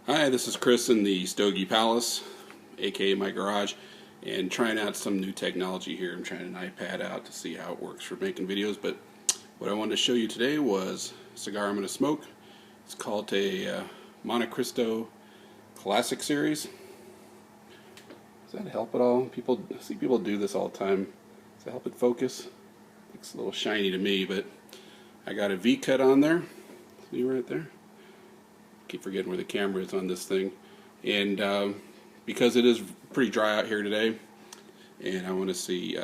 Hi, this is Chris in the Stogie Palace, aka my garage, and trying out some new technology here. I'm trying an iPad out to see how it works for making videos, but what I wanted to show you today was a cigar I'm going to smoke. It's called a Montecristo Classic series. Does that help at all? I see people do this all the time. Does that help it focus? Looks a little shiny to me, but I got a V-cut on there. See right there? Keep forgetting where the camera is on this thing, and because it is pretty dry out here today, and I want to see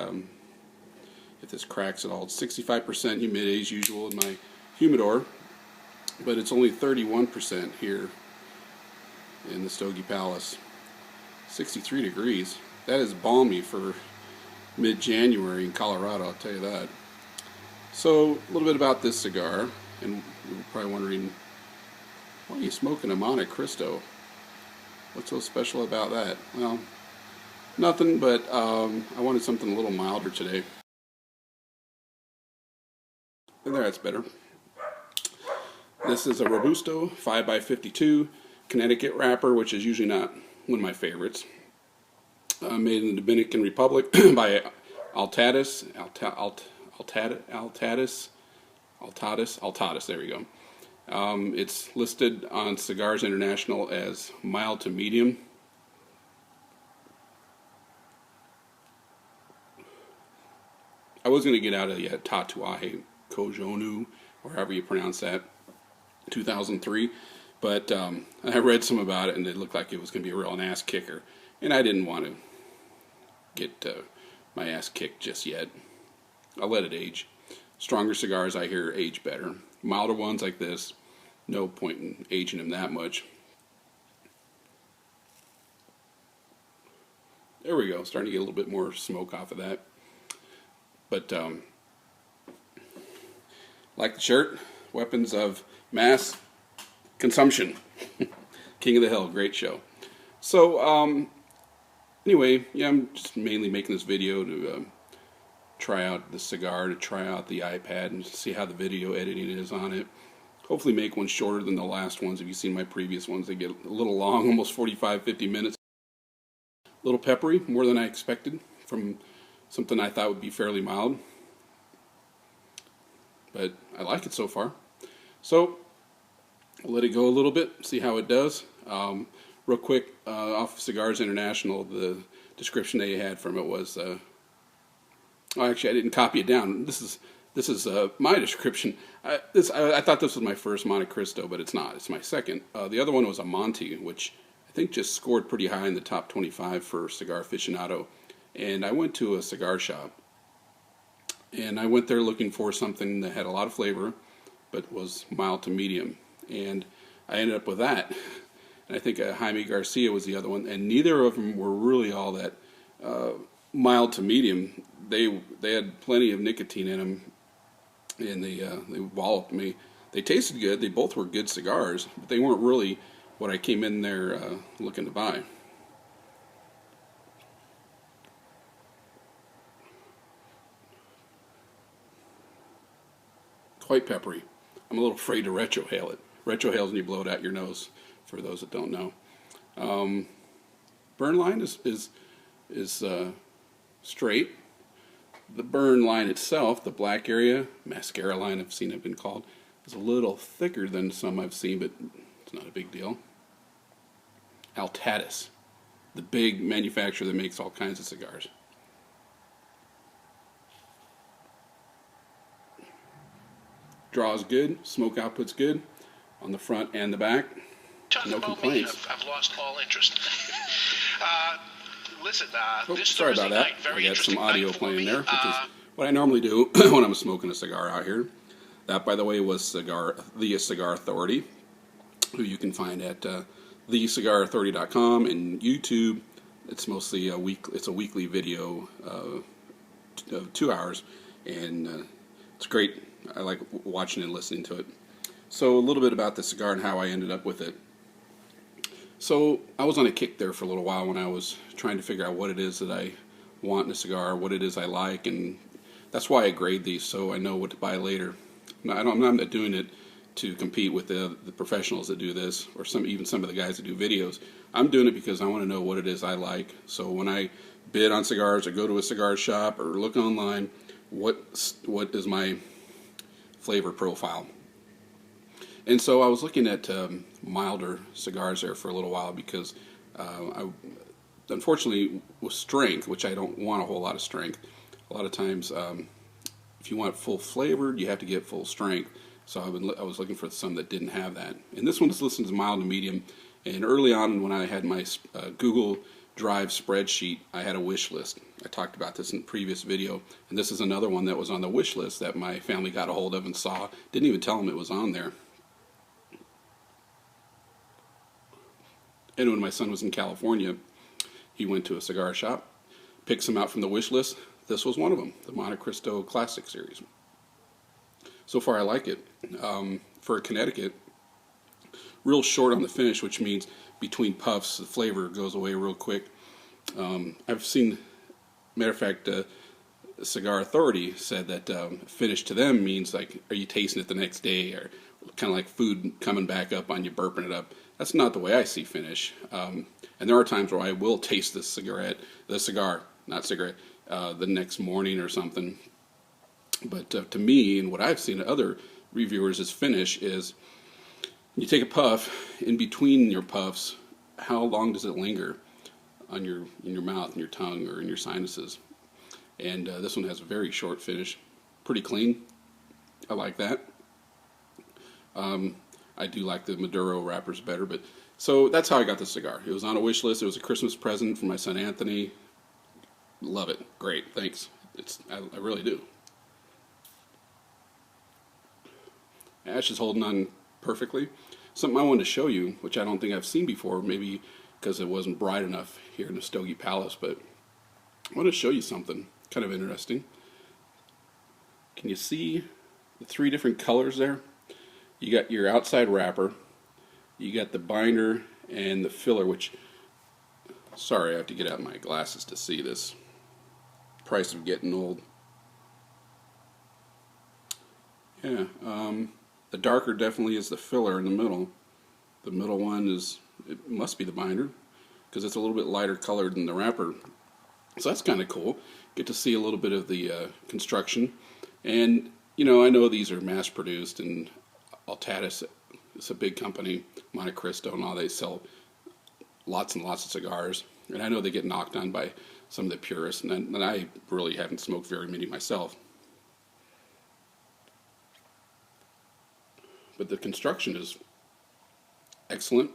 if this cracks at all. It's 65% humidity as usual in my humidor, but it's only 31% here in the Stogie Palace. 63 degrees. That is balmy for mid-January in Colorado, I'll tell you that. So a little bit about this cigar, and you're probably wondering, why are you smoking a Montecristo? What's so special about that? Well, nothing, but I wanted something a little milder today. And there, that's better. This is a robusto 5x52 Connecticut wrapper, which is usually not one of my favorites. Made in the Dominican Republic by Altatis. There we go. It's listed on Cigars International as mild to medium. I was going to get out of the Tatuaje Kojonu, or however you pronounce that, 2003, but I read some about it and it looked like it was going to be a real ass kicker, and I didn't want to get my ass kicked just yet. I'll let it age. Stronger cigars, I hear, age better. Milder ones like this, no point in aging them that much. There we go, starting to get a little bit more smoke off of that. But like the shirt, weapons of mass consumption. King of the Hill, great show. So anyway, yeah, I'm just mainly making this video to try out the cigar, to try out the iPad and see how the video editing is on it. Hopefully make one shorter than the last ones. If you've seen my previous ones, they get a little long, almost 45-50 minutes. A little peppery, more than I expected from something I thought would be fairly mild. But I like it so far. So I'll let it go a little bit, see how it does. Real quick, off of Cigars International, the description they had from it was, oh, actually I didn't copy it down. This is my description. I thought this was my first Montecristo, but it's not. It's my second. The other one was a Monte, which I think just scored pretty high in the top 25 for Cigar Aficionado. And I went to a cigar shop, and I went there looking for something that had a lot of flavor, but was mild to medium. And I ended up with that. And I think Jaime Garcia was the other one, and neither of them were really all that mild to medium. They had plenty of nicotine in them, and they walloped me. They tasted good. They both were good cigars, but they weren't really what I came in there looking to buy. Quite peppery. I'm a little afraid to retrohale it. Retrohale is when you blow it out your nose, for those that don't know. Burn line is straight. The burn line itself, the black area, mascara line I've seen it been called, is a little thicker than some I've seen, but it's not a big deal. Altatis, the big manufacturer that makes all kinds of cigars. Draws good, smoke output's good on the front and the back. No complaints. I've lost all interest. Listen, sorry about that. I got some audio playing there, which is what I normally do when I'm smoking a cigar out here. That, by the way, was the Cigar Authority, who you can find at thecigarauthority.com and YouTube. It's mostly a weekly video of 2 hours, and it's great. I like watching and listening to it. So a little bit about the cigar and how I ended up with it. So I was on a kick there for a little while when I was trying to figure out what it is that I want in a cigar, what it is I like, and that's why I grade these, so I know what to buy later. I'm not doing it to compete with the professionals that do this, or even some of the guys that do videos. I'm doing it because I want to know what it is I like. So when I bid on cigars or go to a cigar shop or look online, what is my flavor profile? And so I was looking at milder cigars there for a little while because unfortunately with strength, which I don't want a whole lot of strength, a lot of times if you want full flavored, you have to get full strength. So I was looking for some that didn't have that. And this one is listed as mild to medium. And early on when I had my Google Drive spreadsheet, I had a wish list. I talked about this in a previous video. And this is another one that was on the wish list that my family got a hold of and saw. Didn't even tell them it was on there. And when my son was in California, he went to a cigar shop, picked some out from the wish list. This was one of them, the Montecristo Classic series. So far I like it. For Connecticut, real short on the finish, which means between puffs the flavor goes away real quick. I've seen, matter of fact, Cigar Authority said that finish to them means like, are you tasting it the next day, or kind of like food coming back up on you, burping it up. That's not the way I see finish. And there are times where I will taste the cigar, the next morning or something. But to me, and what I've seen in other reviewers is finish is you take a puff, in between your puffs, how long does it linger on in your mouth, in your tongue, or in your sinuses? And this one has a very short finish, pretty clean. I like that. I do like the Maduro wrappers better, but so that's how I got the cigar. It was on a wish list. It was a Christmas present for my son Anthony. Love it. Great. Thanks. I really do. Ash is holding on perfectly. Something I wanted to show you, which I don't think I've seen before, maybe because it wasn't bright enough here in the Stogie Palace, but I want to show you something kind of interesting. Can you see the three different colors there? You got your outside wrapper, you got the binder and the filler, which, sorry, I have to get out my glasses to see this. Price of getting old. Yeah, the darker definitely is the filler in the middle. The middle one it must be the binder, because it's a little bit lighter colored than the wrapper. So that's kind of cool. Get to see a little bit of the construction. And, you know, I know these are mass produced, and Altatis, it's a big company, Montecristo and all, they sell lots and lots of cigars. And I know they get knocked on by some of the purists, and I really haven't smoked very many myself. But the construction is excellent.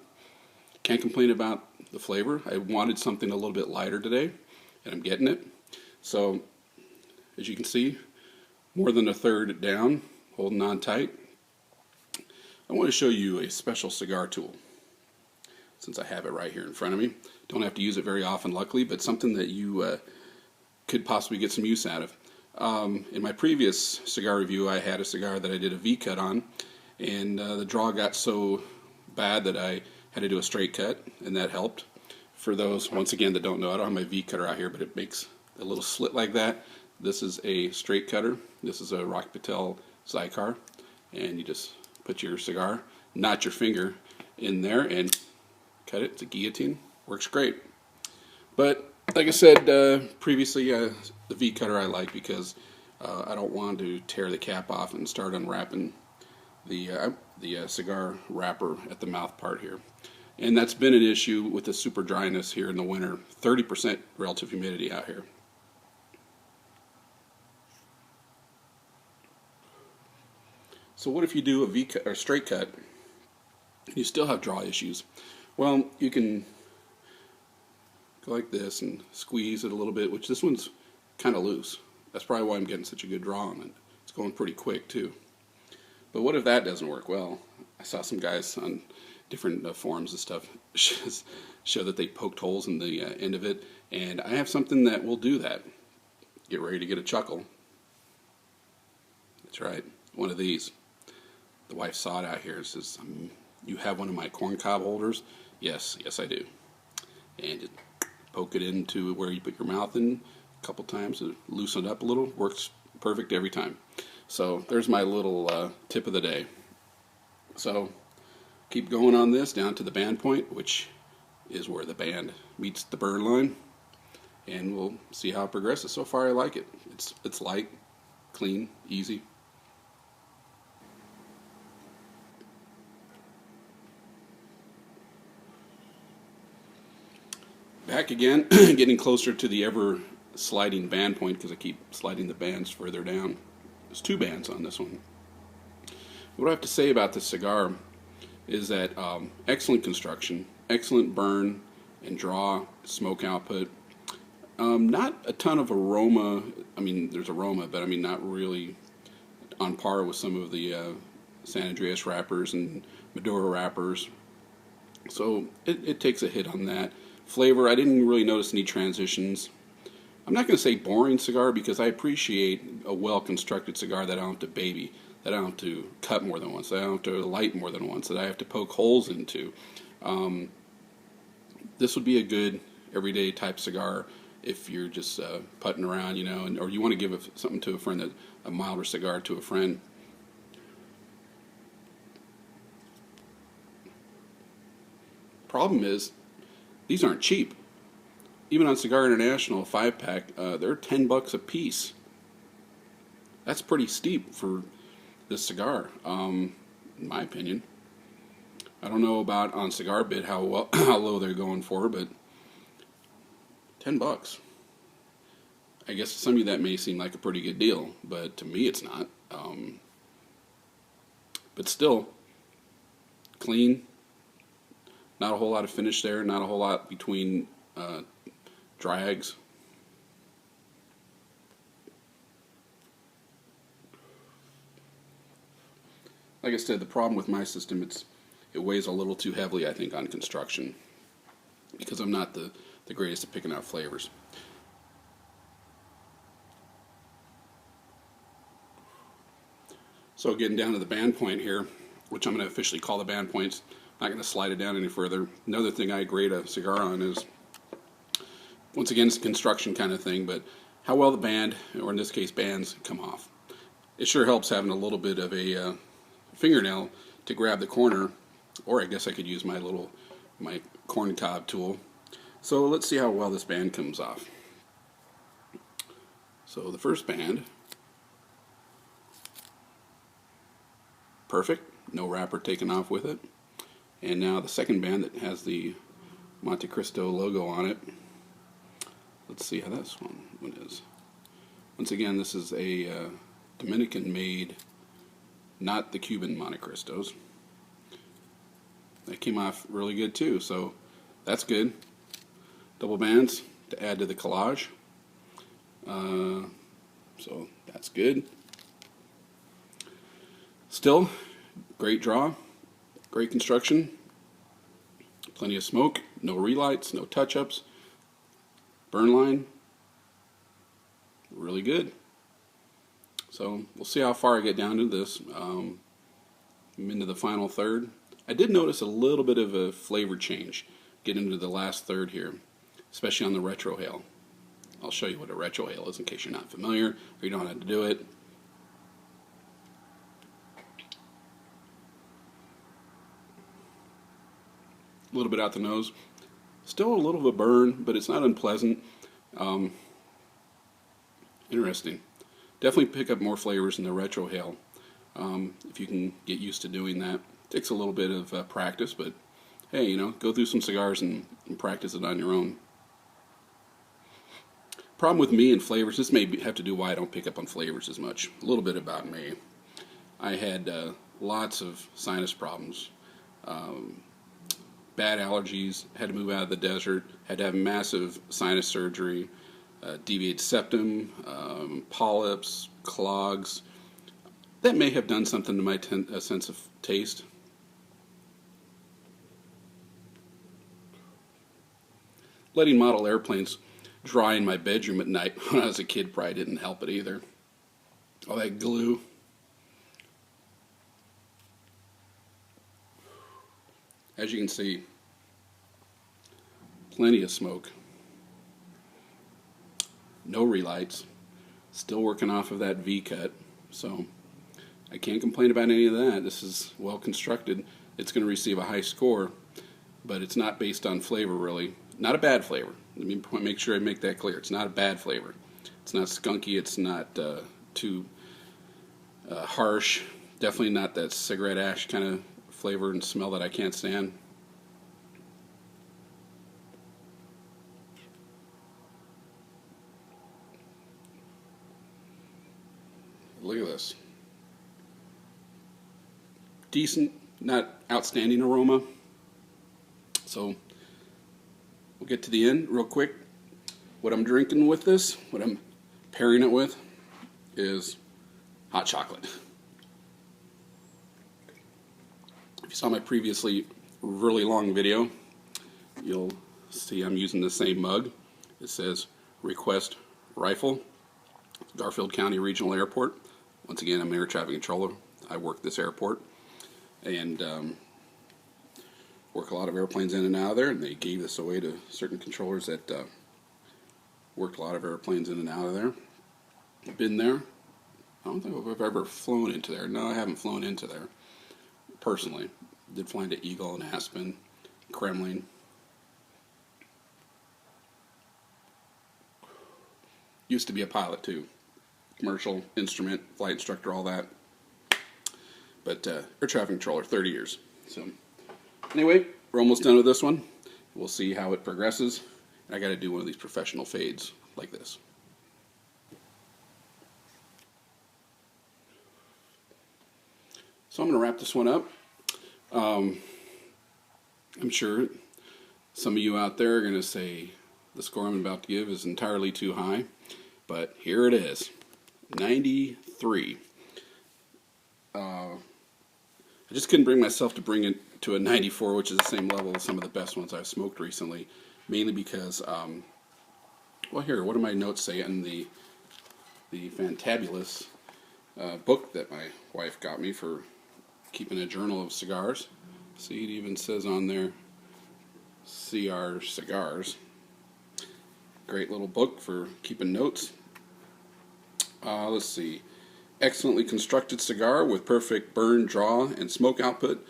Can't complain about the flavor. I wanted something a little bit lighter today, and I'm getting it. So, as you can see, more than a third down, holding on tight. I want to show you a special cigar tool, since I have it right here in front of me. Don't have to use it very often, luckily, but something that you could possibly get some use out of. In my previous cigar review, I had a cigar that I did a V-cut on, and the draw got so bad that I had to do a straight cut, and that helped. For those, once again, that don't know, I don't have my V-cutter out here, but it makes a little slit like that. This is a straight cutter. This is a Rock Patel Cigar, and you just put your cigar, not your finger, in there and cut it. It's a guillotine. Works great. But like I said previously, the V-cutter I like because I don't want to tear the cap off and start unwrapping the cigar wrapper at the mouth part here. And that's been an issue with the super dryness here in the winter. 30% relative humidity out here. So what if you do a V-cut or straight cut and you still have draw issues? Well, you can go like this and squeeze it a little bit, which this one's kind of loose. That's probably why I'm getting such a good draw on it. It's going pretty quick too. But what if that doesn't work? Well, I saw some guys on different forums and stuff show that they poked holes in the end of it, and I have something that will do that. Get ready to get a chuckle. That's right, one of these. The wife saw it out here and says, you have one of my corn cob holders? Yes, I do. And just poke it into where you put your mouth in a couple times to loosen it up a little. Works perfect every time. So there's my little tip of the day. So keep going on this down to the band point, which is where the band meets the burn line, and we'll see how it progresses. So far I like it. It's light, clean, easy. Back again, getting closer to the ever sliding band point because I keep sliding the bands further down. There's 2 bands on this one. What I have to say about this cigar is that excellent construction, excellent burn and draw, smoke output. Not a ton of aroma. I mean, there's aroma, but I mean not really on par with some of the San Andreas wrappers and Maduro wrappers. So it takes a hit on that. Flavor, I didn't really notice any transitions. I'm not going to say boring cigar because I appreciate a well-constructed cigar that I don't have to baby, that I don't have to cut more than once, that I don't have to light more than once, that I have to poke holes into. This would be a good everyday type cigar if you're just putting around, you know, or you want to give something to a friend, a milder cigar to a friend. Problem is, these aren't cheap. Even on Cigar International, 5-pack, they're $10 a piece. That's pretty steep for this cigar, in my opinion. I don't know about on Cigar Bit how low they're going for, but $10. I guess to some of you that may seem like a pretty good deal, but to me it's not. But still, clean. Not a whole lot of finish there, not a whole lot between drags. Like I said, the problem with my system, it weighs a little too heavily, I think, on construction, because I'm not the greatest at picking out flavors. So getting down to the band point here, which I'm going to officially call the band points, not going to slide it down any further. Another thing I grade a cigar on is, once again, it's a construction kind of thing, but how well the band, or in this case bands, come off. It sure helps having a little bit of a fingernail to grab the corner, or I guess I could use my corn cob tool. So let's see how well this band comes off. So the first band, perfect, no wrapper taken off with it. And now the second band that has the Montecristo logo on it. Let's see how this one is. Once again, this is a Dominican-made, not the Cuban Montecristos. That came off really good too, so that's good. Double bands to add to the collage. So that's good. Still, great draw. Great construction, plenty of smoke, no relights, no touch-ups, burn line, really good. So we'll see how far I get down to this. I'm into the final third. I did notice a little bit of a flavor change getting into the last third here, especially on the retrohale. I'll show you what a retrohale is in case you're not familiar or you don't know how to do it. A little bit out the nose. Still a little of a burn, but it's not unpleasant. Interesting. Definitely pick up more flavors in the retrohale if you can get used to doing that. Takes a little bit of practice, but hey, you know, go through some cigars and practice it on your own. Problem with me and flavors, this may have to do why I don't pick up on flavors as much. A little bit about me. I had lots of sinus problems. Bad allergies, had to move out of the desert, had to have massive sinus surgery, deviated septum, polyps, clogs. That may have done something to my sense of taste. Letting model airplanes dry in my bedroom at night when I was a kid probably didn't help it either. All that glue. As you can see, plenty of smoke. No relights. Still working off of that V cut. So I can't complain about any of that. This is well constructed. It's going to receive a high score, but it's not based on flavor, really. Not a bad flavor. Let me make sure I make that clear. It's not a bad flavor. It's not skunky. It's not too harsh. Definitely not that cigarette ash kind of flavor and smell that I can't stand. Look at this. Decent, not outstanding aroma. So we'll get to the end real quick. What I'm drinking with this, what I'm pairing it with, is hot chocolate. If you saw my previously really long video, you'll see I'm using the same mug. It says Request Rifle, Garfield County Regional Airport. Once again, I'm an air traffic controller. I work this airport and work a lot of airplanes in and out of there, and they gave this away to certain controllers that worked a lot of airplanes in and out of there. I've been there. I don't think I've ever flown into there. No, I haven't flown into there personally. Did fly into Eagle and Aspen, Kremlin. Used to be a pilot too. Commercial, instrument, flight instructor, all that. But air traffic controller, 30 years. So anyway, we're almost done with this one. We'll see how it progresses. And I got to do one of these professional fades like this. So I'm going to wrap this one up. I'm sure some of you out there are going to say the score I'm about to give is entirely too high. But here it is. 93. I just couldn't bring myself to bring it to a 94, which is the same level as some of the best ones I've smoked recently. Mainly because, well, here, what do my notes say in the fantabulous book that my wife got me for keeping a journal of cigars. See, it even says on there, CR Cigars. Great little book for keeping notes. Let's see. Excellently constructed cigar with perfect burn, draw, and smoke output.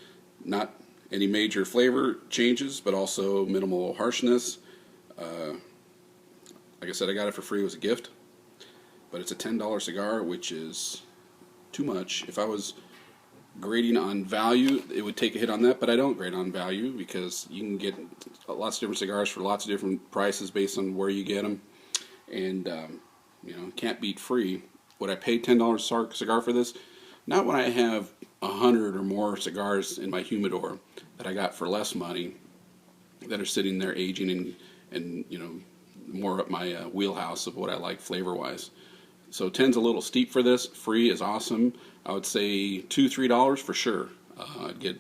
Not any major flavor changes, but also minimal harshness. Like I said, I got it for free. It was a gift. But it's a $10 cigar, which is too much. If I was grading on value, it would take a hit on that, but I don't grade on value because you can get lots of different cigars for lots of different prices based on where you get them. And, you know, can't beat free. Would I pay $10 cigar for this? Not when I have 100 or more cigars in my humidor that I got for less money that are sitting there aging and you know, more up my wheelhouse of what I like flavor-wise. So 10's a little steep for this. Free is awesome. I would say $2-3 for sure. I'd get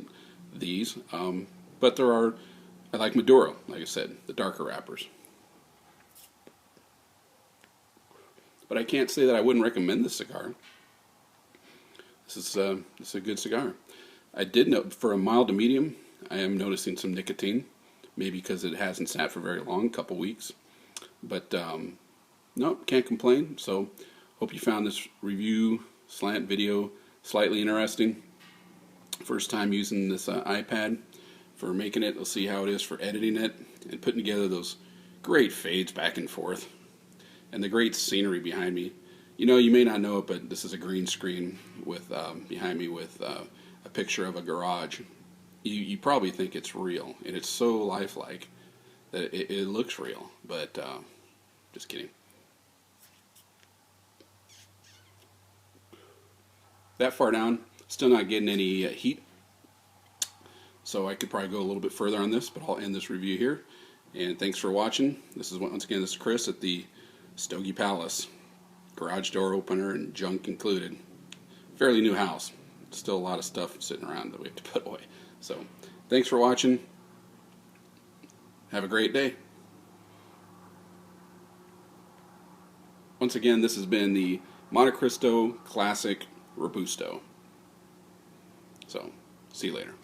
these. But there are, I like Maduro, like I said, the darker wrappers. But I can't say that I wouldn't recommend this cigar. This is a good cigar. I did note for a mild to medium, I am noticing some nicotine, maybe because it hasn't sat for very long, a couple weeks. But no, can't complain. So hope you found this review slant video slightly interesting. First time using this iPad for making it. We'll see how it is for editing it and putting together those great fades back and forth. And the great scenery behind me. You know, you may not know it, but this is a green screen with behind me with a picture of a garage. You probably think it's real, and it's so lifelike that it looks real, but just kidding. That far down, still not getting any heat, so I could probably go a little bit further on this, but I'll end this review here. And thanks for watching. This is once again, this is Chris at the Stogie Palace. Garage door opener and junk included. Fairly new house. Still a lot of stuff sitting around that we have to put away. So, thanks for watching. Have a great day. Once again, this has been the Montecristo Classic Robusto. So, see you later.